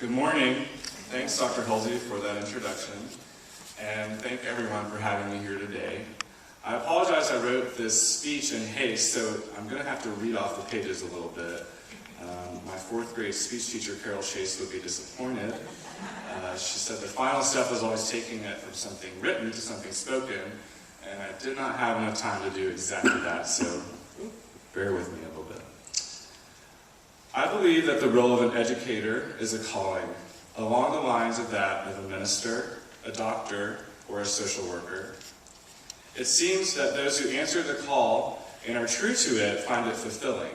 Good morning. Thanks, Dr. Halsey, for that introduction, and thank everyone for having me here today. I apologize I wrote this speech in haste, so I'm going to have to read off the pages a little bit. My fourth grade speech teacher, Carol Chase, would be disappointed. She said the final step was always taking it from something written to something spoken, and I did not have enough time to do exactly that, so bear with me a little bit. I believe that the role of an educator is a calling, along the lines of that of a minister, a doctor, or a social worker. It seems that those who answer the call and are true to it find it fulfilling,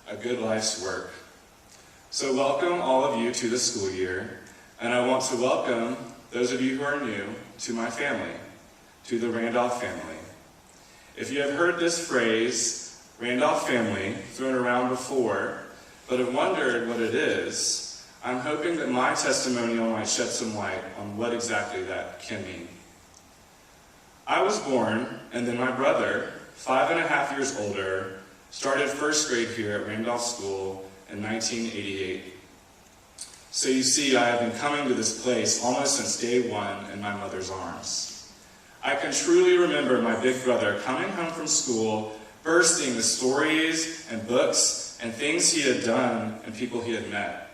a good life's work. So welcome all of you to the school year, and I want to welcome those of you who are new to my family, to the Randolph family. If you have heard this phrase, Randolph family, thrown around before, but have wondered what it is, I'm hoping that my testimonial might shed some light on what exactly that can mean. I was born, and then my brother, 5.5 years older, started first grade here at Randolph School in 1988. So you see, I have been coming to this place almost since day one in my mother's arms. I can truly remember my big brother coming home from school, bursting with stories and books and things he had done and people he had met.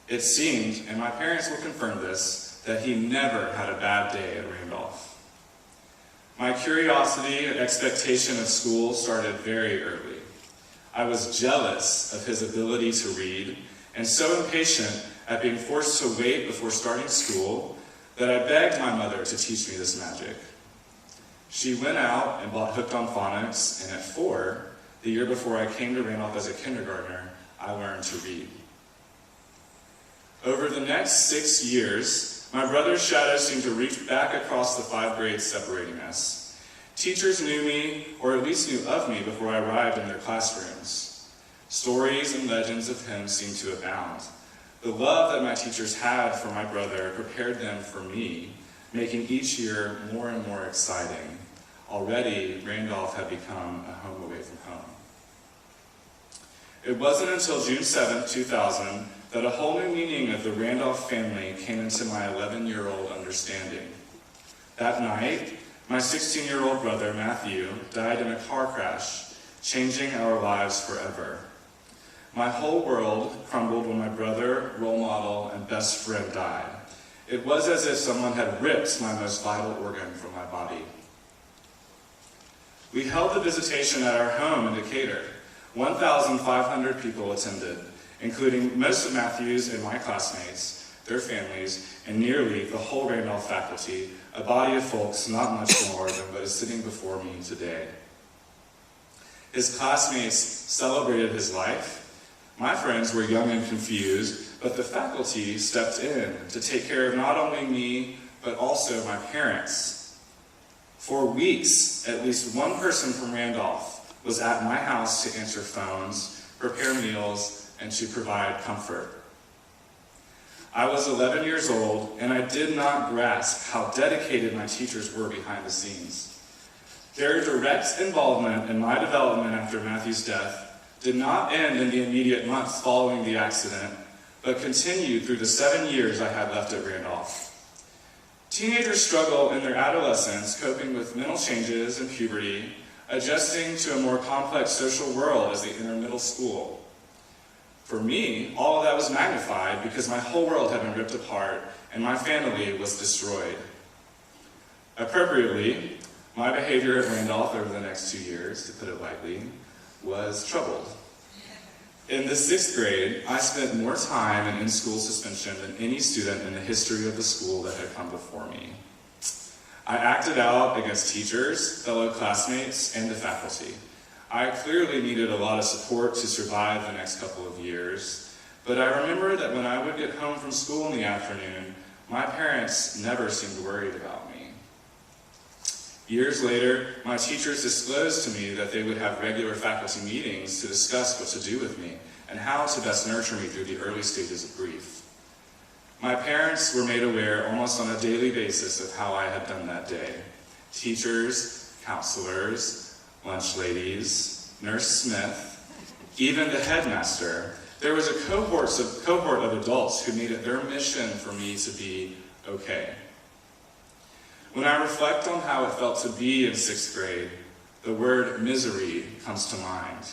It seemed, and my parents will confirm this, that he never had a bad day at Randolph. My curiosity and expectation of school started very early. I was jealous of his ability to read, and so impatient at being forced to wait before starting school that I begged my mother to teach me this magic. She went out and bought Hooked on Phonics, and at 4, the year before I came to Randolph as a kindergartner, I learned to read. Over the next 6 years, my brother's shadow seemed to reach back across the 5 grades separating us. Teachers knew me, or at least knew of me, before I arrived in their classrooms. Stories and legends of him seemed to abound. The love that my teachers had for my brother prepared them for me, making each year more and more exciting. Already, Randolph had become a home away from home. It wasn't until June 7, 2000, that a whole new meaning of the Randolph family came into my 11-year-old understanding. That night, my 16-year-old brother, Matthew, died in a car crash, changing our lives forever. My whole world crumbled when my brother, role model, and best friend died. It was as if someone had ripped my most vital organ from my body. We held the visitation at our home in Decatur. 1,500 people attended, including most of Matthew's and my classmates, their families, and nearly the whole Randolph faculty, a body of folks not much more than what is sitting before me today. His classmates celebrated his life. My friends were young and confused, but the faculty stepped in to take care of not only me, but also my parents. For weeks, at least one person from Randolph was at my house to answer phones, prepare meals, and to provide comfort. I was 11 years old, and I did not grasp how dedicated my teachers were behind the scenes. Their direct involvement in my development after Matthew's death did not end in the immediate months following the accident, but continued through the 7 years I had left at Randolph. Teenagers struggle in their adolescence, coping with mental changes and puberty, adjusting to a more complex social world as they enter middle school. For me, all of that was magnified because my whole world had been ripped apart and my family was destroyed. Appropriately, my behavior at Randolph over the next 2 years, to put it lightly, was troubled. In the 6th grade, I spent more time in in-school suspension than any student in the history of the school that had come before me. I acted out against teachers, fellow classmates, and the faculty. I clearly needed a lot of support to survive the next couple of years, but I remember that when I would get home from school in the afternoon, my parents never seemed worried about me. Years later, my teachers disclosed to me that they would have regular faculty meetings to discuss what to do with me and how to best nurture me through the early stages of grief. My parents were made aware almost on a daily basis of how I had done that day. Teachers, counselors, lunch ladies, Nurse Smith, even the headmaster There was a cohort of adults who made it their mission for me to be okay. When I reflect on how it felt to be in 6th grade, the word misery comes to mind.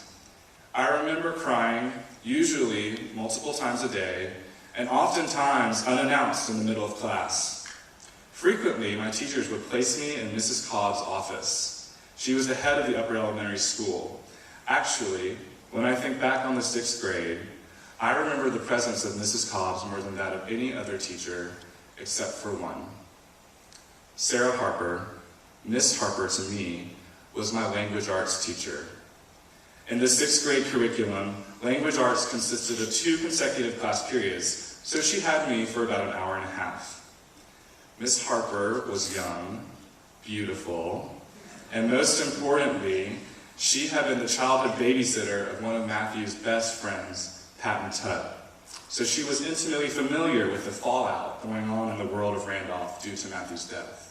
I remember crying, usually multiple times a day, and oftentimes unannounced in the middle of class. Frequently, my teachers would place me in Mrs. Cobb's office. She was the head of the upper elementary school. Actually, when I think back on the 6th grade, I remember the presence of Mrs. Cobb's more than that of any other teacher, except for one. Sarah Harper, Miss Harper to me, was my language arts teacher. In the 6th grade curriculum, language arts consisted of 2 consecutive class periods, so she had me for about an hour and a half. Miss Harper was young, beautiful, and most importantly, she had been the childhood babysitter of one of Matthew's best friends, Patton Tutt. So she was intimately familiar with the fallout going on in the world of Randolph due to Matthew's death.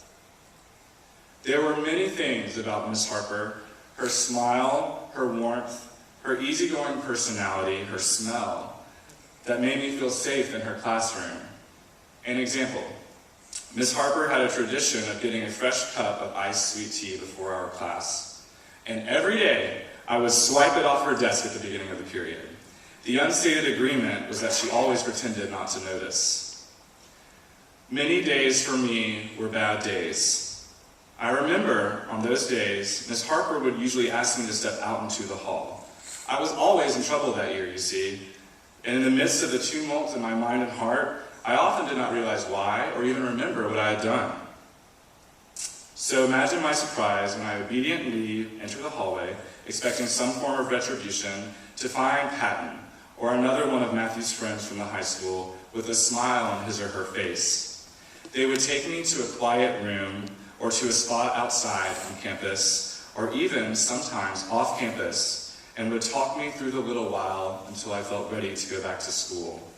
There were many things about Miss Harper: her smile, her warmth, her easygoing personality, her smell, that made me feel safe in her classroom. An example, Miss Harper had a tradition of getting a fresh cup of iced sweet tea before our class. And every day, I would swipe it off her desk at the beginning of the period. The unstated agreement was that she always pretended not to notice. Many days for me were bad days. I remember on those days, Miss Harper would usually ask me to step out into the hall. I was always in trouble that year, you see, and in the midst of the tumult in my mind and heart, I often did not realize why or even remember what I had done. So imagine my surprise when I obediently enter the hallway, expecting some form of retribution, to find Patton, or another one of Matthew's friends from the high school, with a smile on his or her face. They would take me to a quiet room, or to a spot outside on campus, or even sometimes off campus, and would talk me through the little while until I felt ready to go back to school.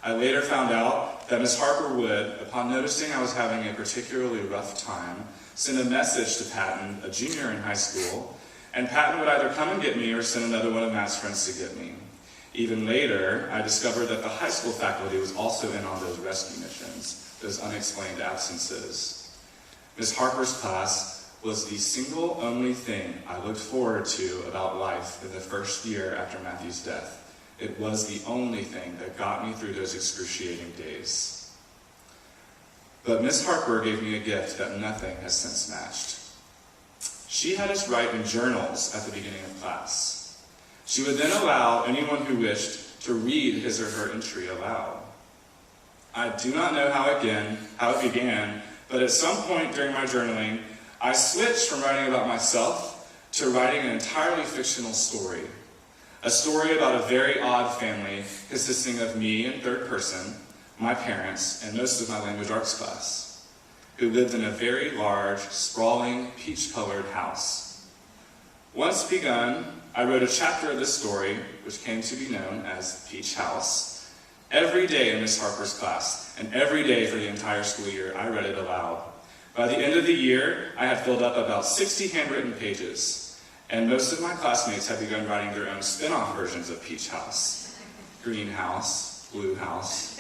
I later found out that Miss Harper would, upon noticing I was having a particularly rough time, send a message to Patton, a junior in high school, and Patton would either come and get me or send another one of Matt's friends to get me. Even later, I discovered that the high school faculty was also in on those rescue missions, those unexplained absences. Miss Harper's class was the single only thing I looked forward to about life in the first year after Matthew's death. It was the only thing that got me through those excruciating days. But Miss Harper gave me a gift that nothing has since matched. She had us write in journals at the beginning of class. She would then allow anyone who wished to read his or her entry aloud. I do not know how it began, but at some point during my journaling, I switched from writing about myself to writing an entirely fictional story. A story about a very odd family consisting of me in third person, my parents, and most of my language arts class, who lived in a very large, sprawling, peach-colored house. Once begun, I wrote a chapter of this story, which came to be known as Peach House, every day in Miss Harper's class, and every day for the entire school year, I read it aloud. By the end of the year, I had filled up about 60 handwritten pages, and most of my classmates had begun writing their own spin-off versions of Peach House, Green House, Blue House.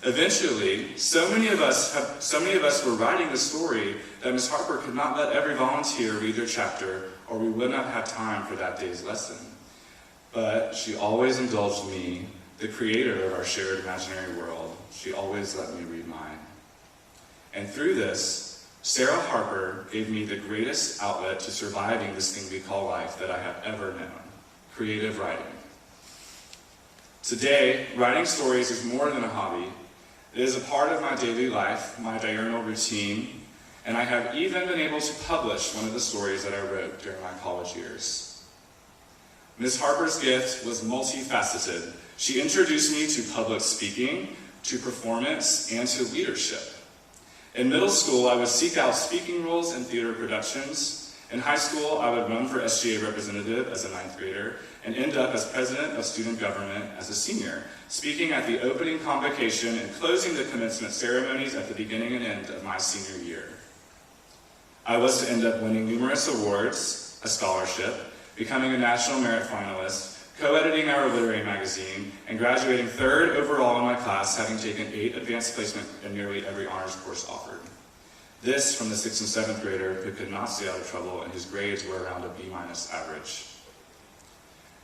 Eventually, so many of us were writing the story that Miss Harper could not let every volunteer read their chapter, or we would not have time for that day's lesson. But she always indulged me, the creator of our shared imaginary world. She always let me read mine. And through this, Sarah Harper gave me the greatest outlet to surviving this thing we call life that I have ever known: creative writing. Today, writing stories is more than a hobby. It is a part of my daily life, my diurnal routine, and I have even been able to publish one of the stories that I wrote during my college years. Miss Harper's gift was multifaceted. She introduced me to public speaking, to performance, and to leadership. In middle school, I would seek out speaking roles in theater productions. In high school, I would run for SGA representative as a 9th grader and end up as president of student government as a senior, speaking at the opening convocation and closing the commencement ceremonies at the beginning and end of my senior year. I was to end up winning numerous awards, a scholarship, becoming a national merit finalist, co-editing our literary magazine, and graduating 3rd overall in my class, having taken 8 advanced placement in nearly every honors course offered. This from the 6th and 7th grader who could not stay out of trouble and whose grades were around a B- average.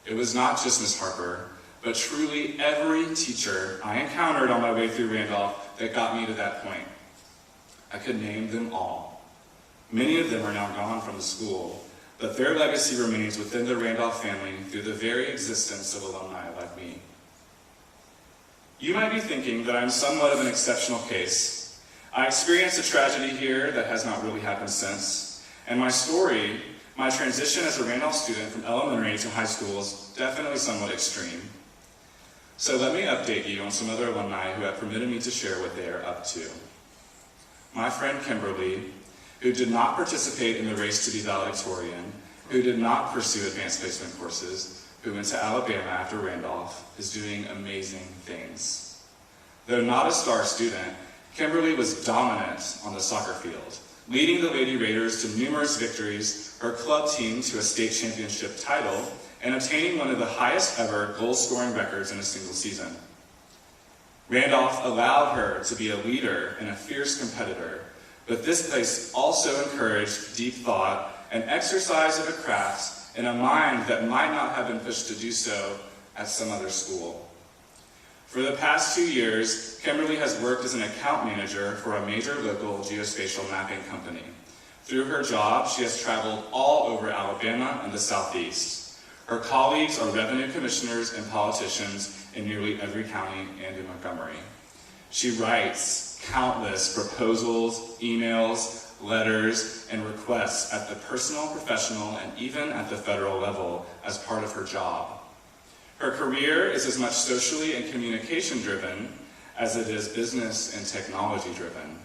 It was not just Miss Harper, but truly every teacher I encountered on my way through Randolph that got me to that point. I could name them all. Many of them are now gone from the school, but their legacy remains within the Randolph family through the very existence of alumni like me. You might be thinking that I'm somewhat of an exceptional case. I experienced a tragedy here that has not really happened since, and my story, my transition as a Randolph student from elementary to high school is definitely somewhat extreme. So let me update you on some other alumni who have permitted me to share what they are up to. My friend Kimberly, who did not participate in the race to be valedictorian, who did not pursue advanced placement courses, who went to Alabama after Randolph, is doing amazing things. Though not a star student, Kimberly was dominant on the soccer field, leading the Lady Raiders to numerous victories, her club team to a state championship title, and obtaining one of the highest ever goal-scoring records in a single season. Randolph allowed her to be a leader and a fierce competitor, but this place also encouraged deep thought and exercise of a craft and a mind that might not have been pushed to do so at some other school. For the past 2 years, Kimberly has worked as an account manager for a major local geospatial mapping company. Through her job, she has traveled all over Alabama and the Southeast. Her colleagues are revenue commissioners and politicians in nearly every county and in Montgomery. She writes countless proposals, emails, letters, and requests at the personal, professional, and even at the federal level as part of her job. Her career is as much socially and communication driven as it is business and technology driven.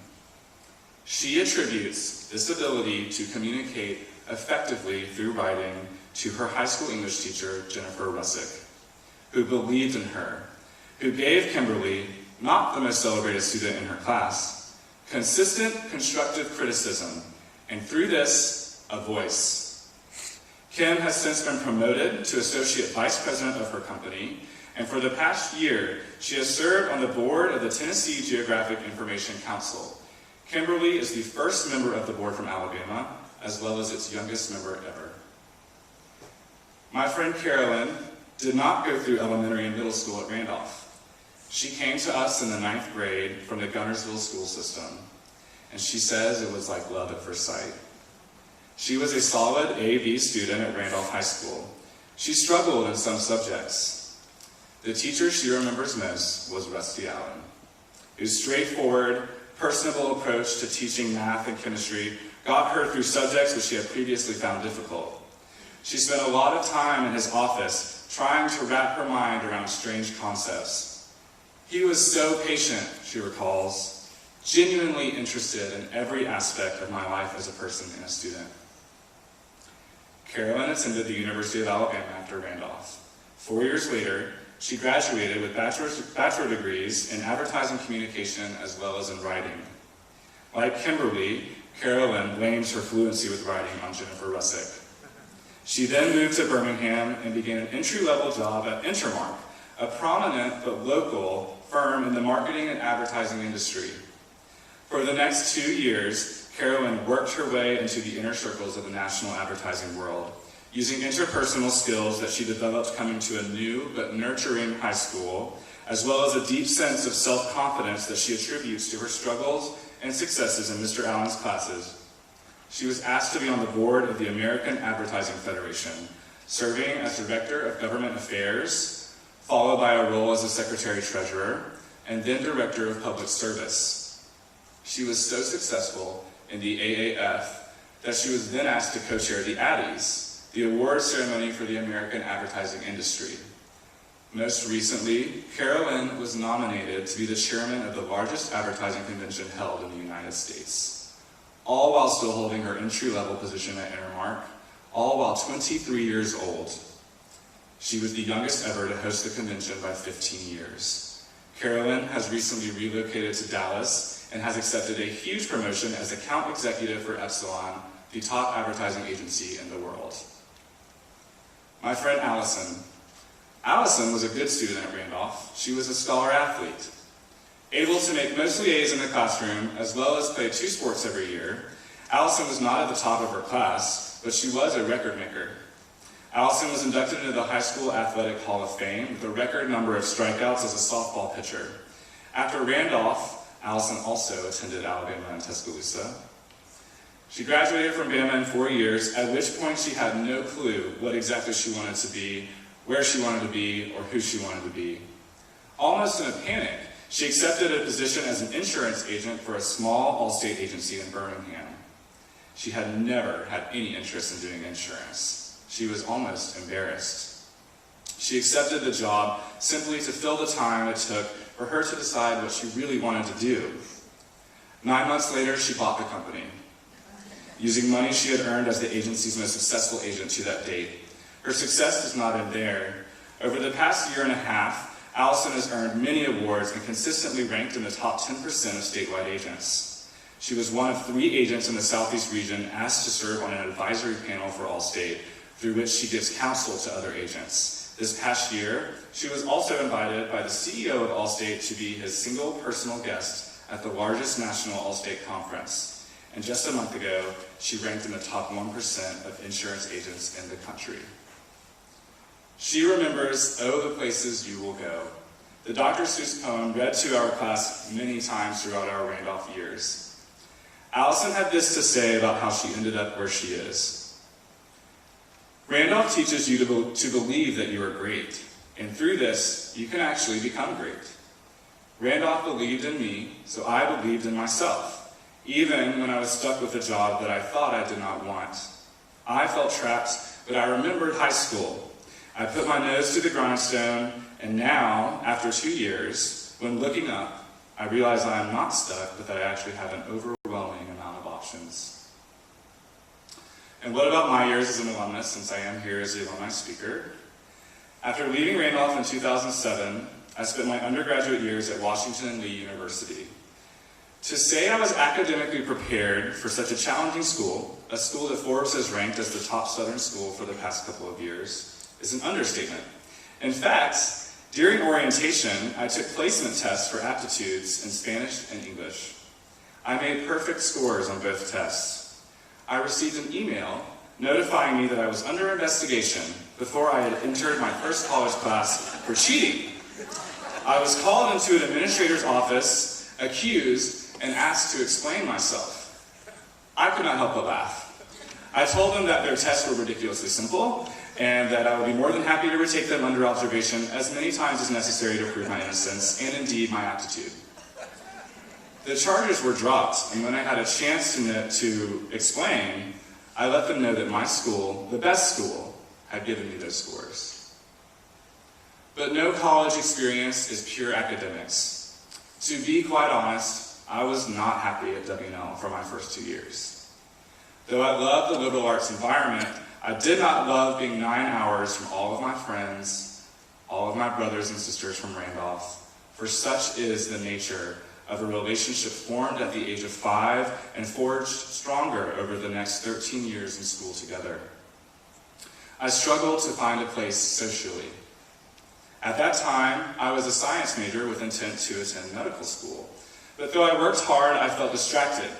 She attributes this ability to communicate effectively through writing to her high school English teacher, Jennifer Russick, who believed in her, who gave Kimberly, not the most celebrated student in her class, consistent, constructive criticism, and through this, a voice. Kim has since been promoted to Associate Vice President of her company, and for the past year, she has served on the board of the Tennessee Geographic Information Council. Kimberly is the first member of the board from Alabama, as well as its youngest member ever. My friend Carolyn did not go through elementary and middle school at Randolph. She came to us in the 9th grade from the Gunnersville school system, and she says it was like love at first sight. She was a solid A/B student at Randolph High School. She struggled in some subjects. The teacher she remembers most was Rusty Allen, whose straightforward, personable approach to teaching math and chemistry got her through subjects which she had previously found difficult. She spent a lot of time in his office trying to wrap her mind around strange concepts. He was so patient, she recalls, genuinely interested in every aspect of my life as a person and a student. Carolyn attended the University of Alabama after Randolph. 4 years later, she graduated with bachelor degrees in advertising communication as well as in writing. Like Kimberly, Carolyn blames her fluency with writing on Jennifer Russick. She then moved to Birmingham and began an entry-level job at Intermark, a prominent but local firm in the marketing and advertising industry. For the next 2 years, Carolyn worked her way into the inner circles of the national advertising world, using interpersonal skills that she developed coming to a new but nurturing high school, as well as a deep sense of self-confidence that she attributes to her struggles and successes in Mr. Allen's classes. She was asked to be on the board of the American Advertising Federation, serving as Director of Government Affairs, followed by a role as a Secretary-Treasurer, and then Director of Public Service. She was so successful in the AAF that she was then asked to co-chair the Addies, the award ceremony for the American advertising industry. Most recently, Carolyn was nominated to be the chairman of the largest advertising convention held in the United States, all while still holding her entry-level position at Intermark, all while 23 years old. She was the youngest ever to host the convention by 15 years. Carolyn has recently relocated to Dallas and has accepted a huge promotion as account executive for Epsilon, the top advertising agency in the world. My friend Allison, Allison was a good student at Randolph. She was a scholar athlete. Able to make mostly A's in the classroom, as well as play 2 sports every year, Allison was not at the top of her class, but she was a record maker. Allison was inducted into the High School Athletic Hall of Fame with a record number of strikeouts as a softball pitcher. After Randolph, Allison also attended Alabama and Tuscaloosa. She graduated from Bama in 4 years, at which point she had no clue what exactly she wanted to be, where she wanted to be, or who she wanted to be. Almost in a panic, she accepted a position as an insurance agent for a small Allstate agency in Birmingham. She had never had any interest in doing insurance. She was almost embarrassed. She accepted the job simply to fill the time it took for her to decide what she really wanted to do. 9 months later, she bought the company, using money she had earned as the agency's most successful agent to that date. Her success does not end there. Over the past year and a half, Allison has earned many awards and consistently ranked in the top 10% of statewide agents. She was one of 3 agents in the Southeast region asked to serve on an advisory panel for Allstate, through which she gives counsel to other agents. This past year, she was also invited by the CEO of Allstate to be his single personal guest at the largest national Allstate conference. And just a month ago, she ranked in the top 1% of insurance agents in the country. She remembers, "Oh, the places you will go," the Dr. Seuss poem read to our class many times throughout our Randolph years. Allison had this to say about how she ended up where she is. Randolph teaches you to believe that you are great, and through this, you can actually become great. Randolph believed in me, so I believed in myself, even when I was stuck with a job that I thought I did not want. I felt trapped, but I remembered high school. I put my nose to the grindstone, and now, after 2 years, when looking up, I realize I am not stuck, but that I actually have an overwhelming amount of options. And what about my years as an alumnus, since I am here as the alumni speaker? After leaving Randolph in 2007, I spent my undergraduate years at Washington and Lee University. To say I was academically prepared for such a challenging school, a school that Forbes has ranked as the top Southern school for the past couple of years, is an understatement. In fact, during orientation, I took placement tests for aptitudes in Spanish and English. I made perfect scores on both tests. I received an email notifying me that I was under investigation before I had entered my first college class for cheating. I was called into an administrator's office, accused, and asked to explain myself. I could not help but laugh. I told them that their tests were ridiculously simple, and that I would be more than happy to retake them under observation as many times as necessary to prove my innocence, and indeed my aptitude. The charges were dropped, and when I had a chance to explain, I let them know that my school, the best school, had given me those scores. But no college experience is pure academics. To be quite honest, I was not happy at W&L for my first 2 years. Though I loved the liberal arts environment, I did not love being 9 hours from all of my friends, all of my brothers and sisters from Randolph, for such is the nature of a relationship formed at the age of 5 and forged stronger over the next 13 years in school together. I struggled to find a place socially. At that time, I was a science major with intent to attend medical school. But though I worked hard, I felt distracted.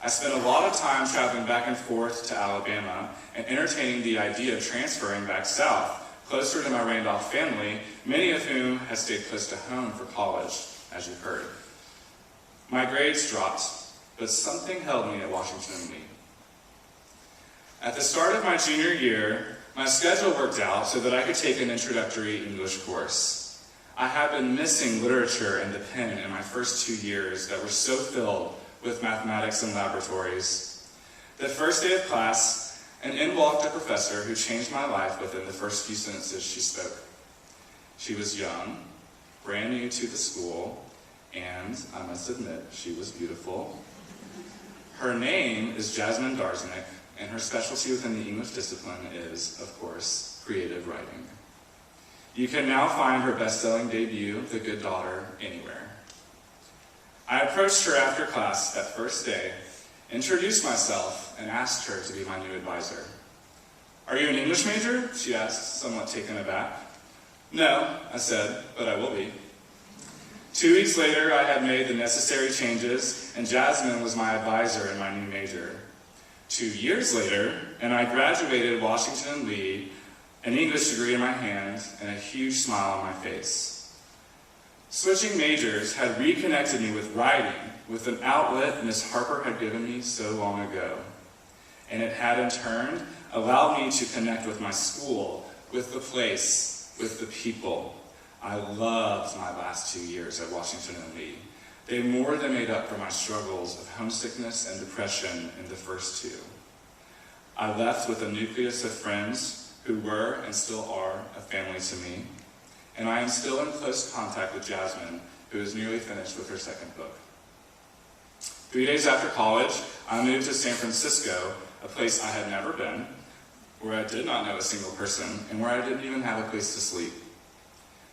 I spent a lot of time traveling back and forth to Alabama and entertaining the idea of transferring back south, closer to my Randolph family, many of whom had stayed close to home for college, as you've heard. My grades dropped, but something held me at Washington and Lee. At the start of my junior year, my schedule worked out so that I could take an introductory English course. I had been missing literature and the pen in my first 2 years that were so filled with mathematics and laboratories. The first day of class, in walked a professor who changed my life within the first few sentences she spoke. She was young, brand new to the school, and I must admit, she was beautiful. Her name is Jasmine Darznik, and her specialty within the English discipline is, of course, creative writing. You can now find her best-selling debut, The Good Daughter, anywhere. I approached her after class that first day, introduced myself, and asked her to be my new advisor. "Are you an English major?" she asked, somewhat taken aback. No, I said, but I will be. 2 weeks later, I had made the necessary changes, and Jasmine was my advisor in my new major. 2 years later, and I graduated Washington & Lee, an English degree in my hand, and a huge smile on my face. Switching majors had reconnected me with writing, with an outlet Miss Harper had given me so long ago. And it had, in turn, allowed me to connect with my school, with the place, with the people. I loved my last 2 years at Washington & Lee. They more than made up for my struggles of homesickness and depression in the first 2. I left with a nucleus of friends who were and still are a family to me, and I am still in close contact with Jasmine, who is nearly finished with her second book. 3 days after college, I moved to San Francisco, a place I had never been, where I did not know a single person, and where I didn't even have a place to sleep.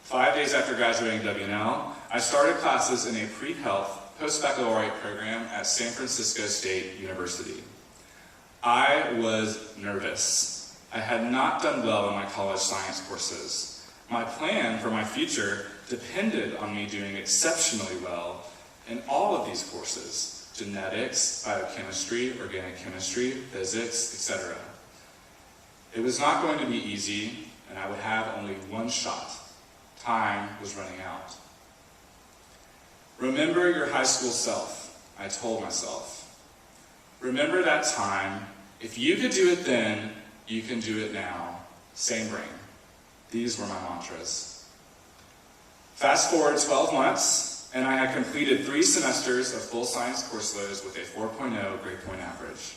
5 days after graduating W&L, I started classes in a pre-health post-baccalaureate program at San Francisco State University. I was nervous. I had not done well in my college science courses. My plan for my future depended on me doing exceptionally well in all of these courses: genetics, biochemistry, organic chemistry, physics, etc. It was not going to be easy, and I would have only one shot. Time was running out. Remember your high school self, I told myself. Remember that time. If you could do it then, you can do it now. Same brain. These were my mantras. Fast forward 12 months, and I had completed 3 semesters of full science course loads with a 4.0 grade point average.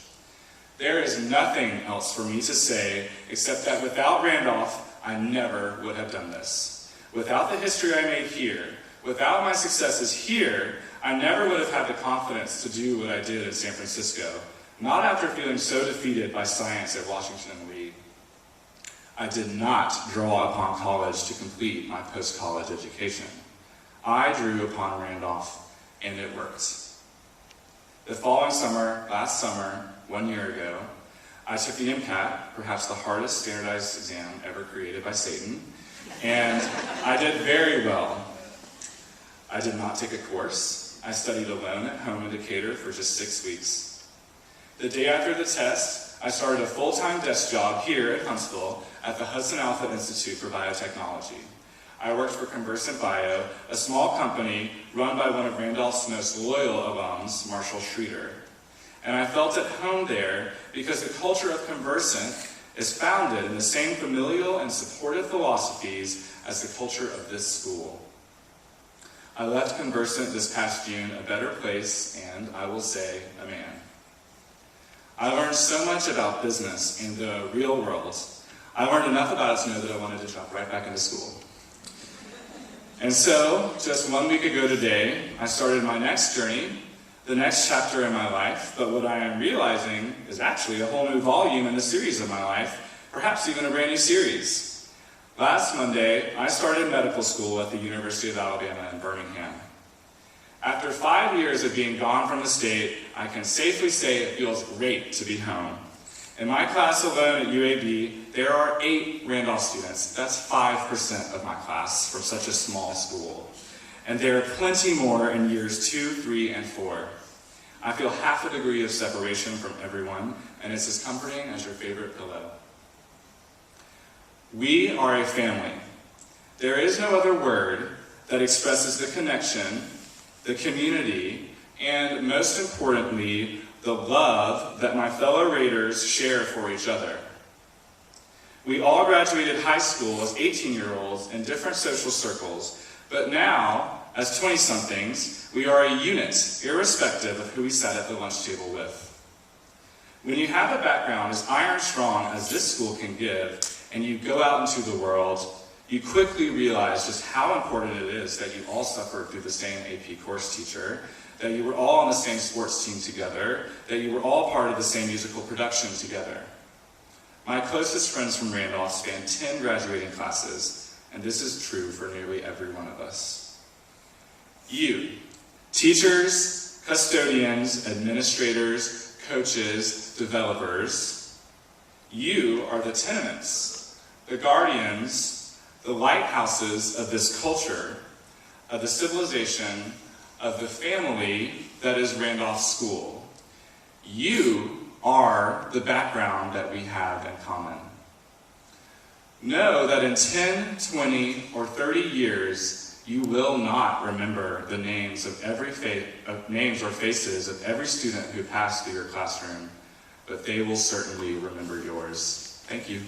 There is nothing else for me to say except that without Randolph, I never would have done this. Without the history I made here, without my successes here, I never would have had the confidence to do what I did in San Francisco, not after feeling so defeated by science at Washington & Lee. I did not draw upon college to complete my post-college education. I drew upon Randolph, and it worked. The following summer, last summer, 1 year ago, I took the MCAT, perhaps the hardest standardized exam ever created by Satan, and I did very well. I did not take a course. I studied alone at home in Decatur for just 6 weeks. The day after the test, I started a full-time desk job here at Huntsville at the Hudson Alpha Institute for Biotechnology. I worked for Conversant Bio, a small company run by one of Randolph's most loyal alums, Marshall Schroeder. And I felt at home there because the culture of Conversant is founded in the same familial and supportive philosophies as the culture of this school. I left Conversant this past June a better place and, I will say, a man. I learned so much about business and the real world. I learned enough about it to know that I wanted to jump right back into school. And so, just 1 week ago today, I started my next journey, the next chapter in my life, but what I am realizing is actually a whole new volume in the series of my life, perhaps even a brand new series. Last Monday, I started medical school at the University of Alabama in Birmingham. After 5 years of being gone from the state, I can safely say it feels great to be home. In my class alone at UAB, there are 8 Randolph students. That's 5% of my class for such a small school. And there are plenty more in years 2, 3, and 4. I feel half a degree of separation from everyone, and it's as comforting as your favorite pillow. We are a family. There is no other word that expresses the connection, the community, and most importantly, the love that my fellow Raiders share for each other. We all graduated high school as 18-year-olds in different social circles, but now, as 20-somethings, we are a unit, irrespective of who we sat at the lunch table with. When you have a background as iron strong as this school can give, and you go out into the world, you quickly realize just how important it is that you all suffered through the same AP course teacher, that you were all on the same sports team together, that you were all part of the same musical production together. My closest friends from Randolph span 10 graduating classes, and this is true for nearly every one of us. You, teachers, custodians, administrators, coaches, developers, you are the tenements, the guardians, the lighthouses of this culture, of the civilization, of the family that is Randolph School. You are the background that we have in common. Know that in 10, 20, or 30 years, you will not remember the names of names or faces of every student who passed through your classroom, but they will certainly remember yours. Thank you.